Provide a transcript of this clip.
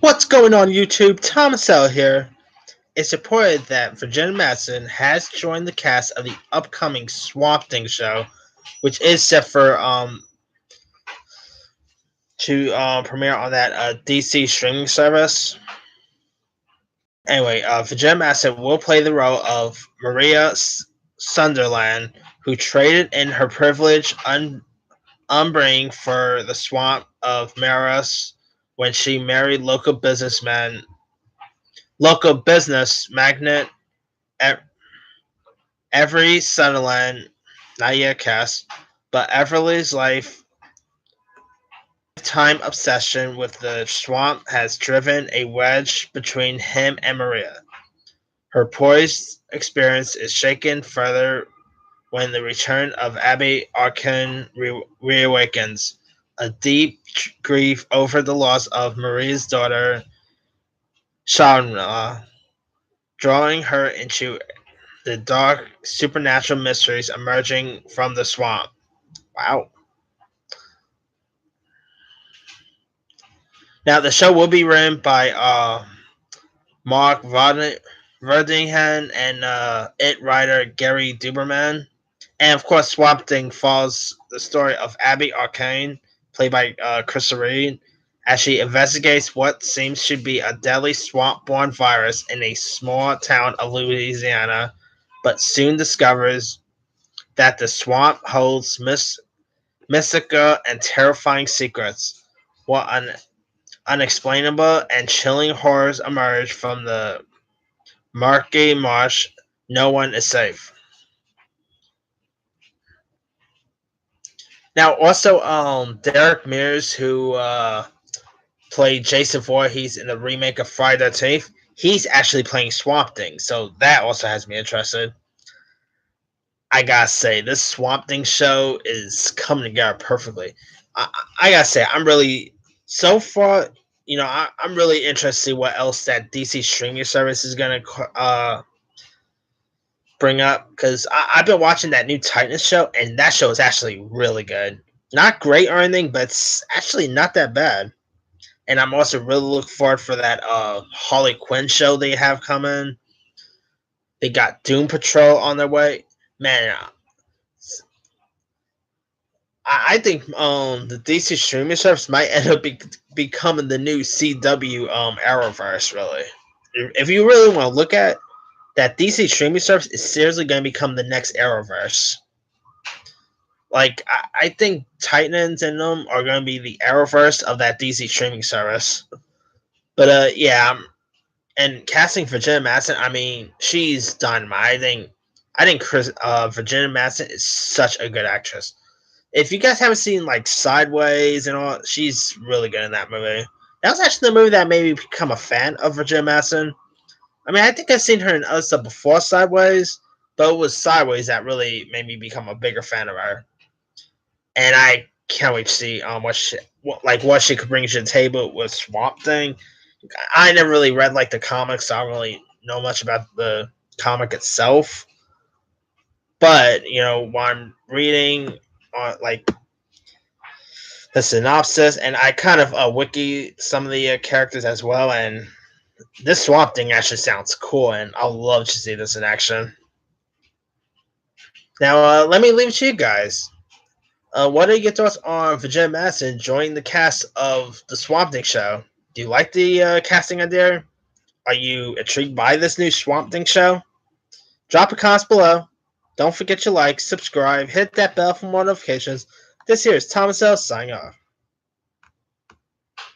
What's going on YouTube? Thomas L here. It's reported that Virginia Madsen has joined the cast of the upcoming Swamp Thing show, which is set for to premiere on that DC streaming service. Anyway, Virginia Madsen will play the role of Maria Sunderland, who traded in her privilege upbringing for the swamp of Maris when she married local business magnate Every Sunderland, not yet cast, but Everly's lifetime obsession with the swamp has driven a wedge between him and Maria. Her poised experience is shaken further when the return of Abby Arkin reawakens a deep grief over the loss of Maria's daughter, Shauna, drawing her into the dark supernatural mysteries emerging from the swamp. Wow. Now, the show will be written by Mark Verdingham and It writer Gary Duberman. And of course, Swamp Thing follows the story of Abby Arcane, played by Krista Reed, as she investigates what seems to be a deadly swamp-borne virus in a small town of Louisiana, but soon discovers that the swamp holds mystical and terrifying secrets. What unexplainable and chilling horrors emerge from the murky marsh. No one is safe. Now, also, Derek Mears, who played Jason Voorhees in the remake of Friday the 13th, he's actually playing Swamp Thing, so that also has me interested. I gotta say, this Swamp Thing show is coming together perfectly. I gotta say, I'm really so far. I'm really interested to see what else that DC streaming service is gonna bring up because I've been watching that new Titans show, and that show is actually really good. Not great or anything, but it's actually not that bad. And I'm also really looking forward for that Harley Quinn show they have coming. They got Doom Patrol on their way. Man, I think the DC streaming service might end up becoming the new CW Arrowverse. Really, if you really want to look at that, DC streaming service is seriously going to become the next Arrowverse. Like I think Titans and them are going to be the Arrowverse of that DC streaming service. But yeah, and casting Virginia Madsen, I mean, she's dynamite. I think Virginia Madsen is such a good actress. If you guys haven't seen like Sideways and all, she's really good in that movie. That was actually the movie that made me become a fan of Virginia Madsen. I mean, I think I've seen her in other stuff before Sideways, but it was Sideways that really made me become a bigger fan of her. And I can't wait to see what she could bring to the table with Swamp Thing. I never really read like the comics, so I don't really know much about the comic itself. But while I'm reading like the synopsis, and I kind of wiki some of the characters as well, and this Swamp Thing actually sounds cool, and I'll love to see this in action. Now, let me leave it to you guys. What are your thoughts on Virginia Madsen joining the cast of the Swamp Thing show? Do you like the casting idea? Are you intrigued by this new Swamp Thing show? Drop a comment below. Don't forget to like, subscribe, hit that bell for more notifications. This here is Thomas L. signing off.